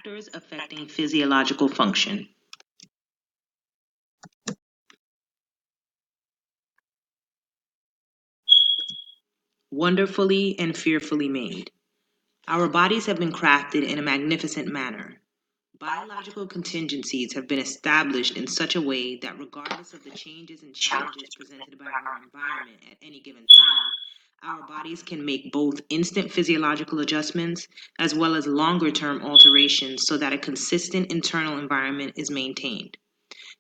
Factors affecting physiological function. Wonderfully and fearfully made. Our bodies have been crafted in a magnificent manner. Biological contingencies have been established in such a way that regardless of the changes and challenges presented by our environment at any given time, our bodies can make both instant physiological adjustments as well as longer-term alterations so that a consistent internal environment is maintained.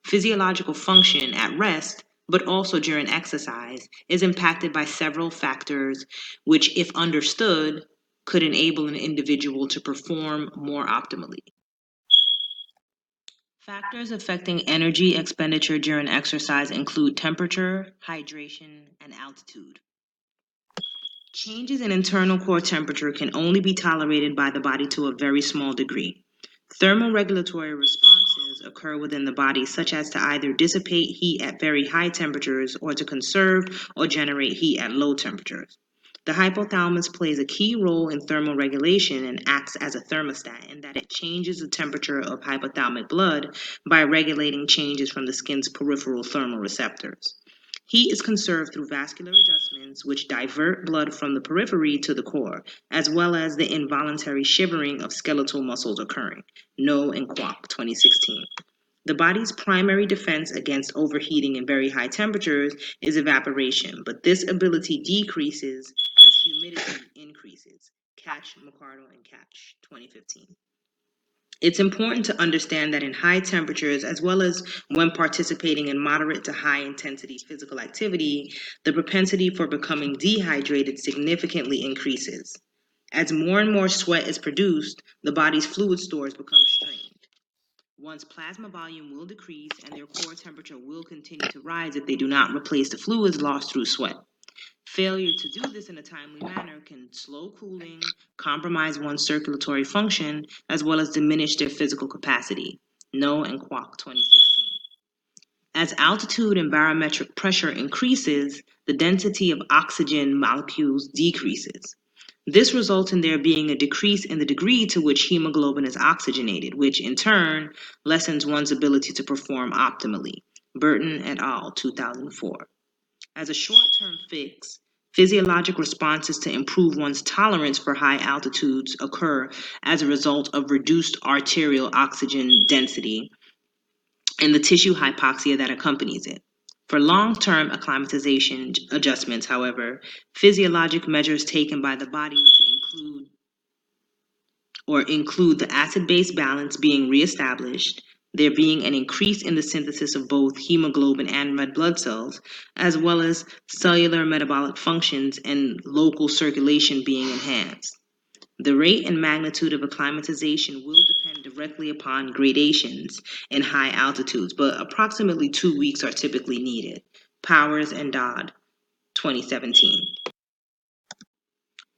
Physiological function at rest, but also during exercise, is impacted by several factors which, if understood, could enable an individual to perform more optimally. Factors affecting energy expenditure during exercise include temperature, hydration, and altitude. Changes in internal core temperature can only be tolerated by the body to a very small degree. Thermoregulatory responses occur within the body, such as to either dissipate heat at very high temperatures or to conserve or generate heat at low temperatures. The hypothalamus plays a key role in thermal regulation and acts as a thermostat in that it changes the temperature of hypothalamic blood by regulating changes from the skin's peripheral thermal receptors. Heat is conserved through vascular adjustments, which divert blood from the periphery to the core, as well as the involuntary shivering of skeletal muscles occurring. No and Kwok, 2016. The body's primary defense against overheating in very high temperatures is evaporation, but this ability decreases as humidity increases. Catch, McCardle, and Catch, 2015. It's important to understand that in high temperatures, as well as when participating in moderate to high intensity physical activity, the propensity for becoming dehydrated significantly increases. As more and more sweat is produced, the body's fluid stores become strained. One's plasma volume will decrease and their core temperature will continue to rise if they do not replace the fluids lost through sweat. Failure to do this in a timely manner can slow cooling, compromise one's circulatory function, as well as diminish their physical capacity. No and Kwok, 2016. As altitude and barometric pressure increases, the density of oxygen molecules decreases. This results in there being a decrease in the degree to which hemoglobin is oxygenated, which in turn lessens one's ability to perform optimally. Burton et al., 2004. As a short-term fix, physiologic responses to improve one's tolerance for high altitudes occur as a result of reduced arterial oxygen density and the tissue hypoxia that accompanies it. For long-term acclimatization adjustments, however, physiologic measures taken by the body to include the acid-base balance being reestablished, there being an increase in the synthesis of both hemoglobin and red blood cells, as well as cellular metabolic functions and local circulation being enhanced. The rate and magnitude of acclimatization will depend directly upon gradations in high altitudes, but approximately 2 weeks are typically needed. Powers and Dodd, 2017.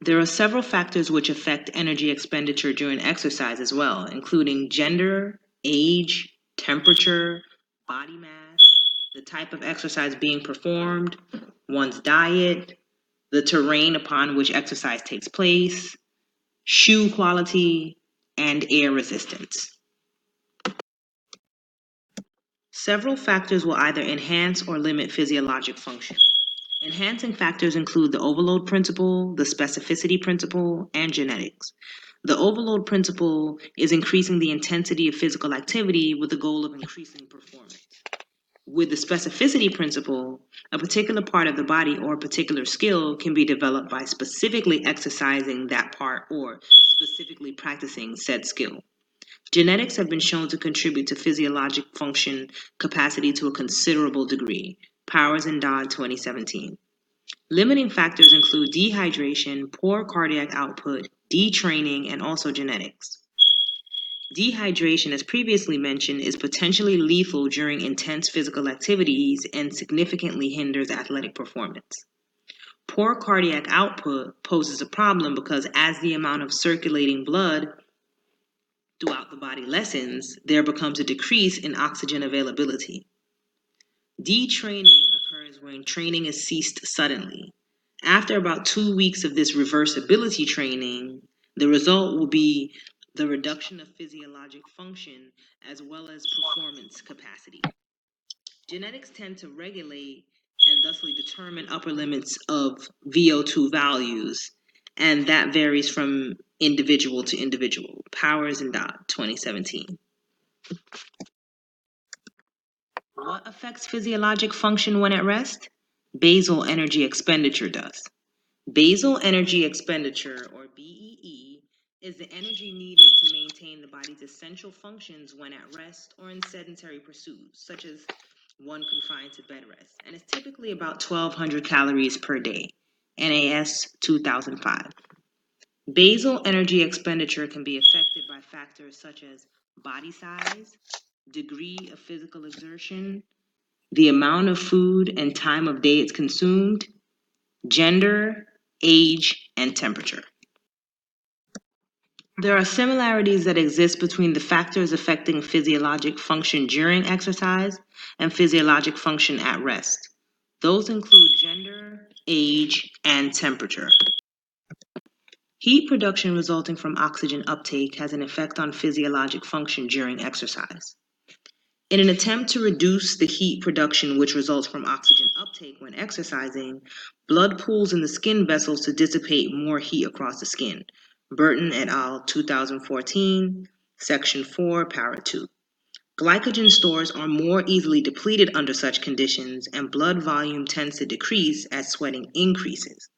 There are several factors which affect energy expenditure during exercise as well, including gender, age, temperature, body mass, the type of exercise being performed, one's diet, the terrain upon which exercise takes place, shoe quality, and air resistance. Several factors will either enhance or limit physiologic function. Enhancing factors include the overload principle, the specificity principle, and genetics. The overload principle is increasing the intensity of physical activity with the goal of increasing performance. With the specificity principle, a particular part of the body or a particular skill can be developed by specifically exercising that part or specifically practicing said skill. Genetics have been shown to contribute to physiologic function capacity to a considerable degree. Powers and Dodd, 2017. Limiting factors include dehydration, poor cardiac output, detraining, and also genetics. Dehydration, as previously mentioned, is potentially lethal during intense physical activities and significantly hinders athletic performance. Poor cardiac output poses a problem because as the amount of circulating blood throughout the body lessens, there becomes a decrease in oxygen availability. Detraining occurs when training is ceased suddenly. After about 2 weeks of this reversibility training, the result will be the reduction of physiologic function, as well as performance capacity. Genetics tend to regulate and thusly determine upper limits of VO2 values, and that varies from individual to individual. Powers and Dodd, 2017. What affects physiologic function when at rest? Basal energy expenditure does. Basal energy expenditure, or BEE, is the energy needed to maintain the body's essential functions when at rest or in sedentary pursuits, such as one confined to bed rest, and it's typically about 1,200 calories per day. NAS 2005. Basal energy expenditure can be affected by factors such as body size, degree of physical exertion, the amount of food and time of day it's consumed, gender, age, and temperature. There are similarities that exist between the factors affecting physiologic function during exercise and physiologic function at rest. Those include gender, age, and temperature. Heat production resulting from oxygen uptake has an effect on physiologic function during exercise. In an attempt to reduce the heat production which results from oxygen uptake when exercising, blood pools in the skin vessels to dissipate more heat across the skin. Burton et al., 2014, Section 4, Para 2. Glycogen stores are more easily depleted under such conditions, and blood volume tends to decrease as sweating increases.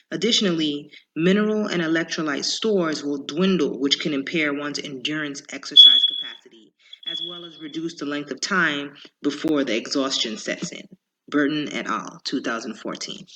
Additionally, mineral and electrolyte stores will dwindle, which can impair one's endurance exercise capacity, as well as reduce the length of time before the exhaustion sets in. Burton et al., 2014.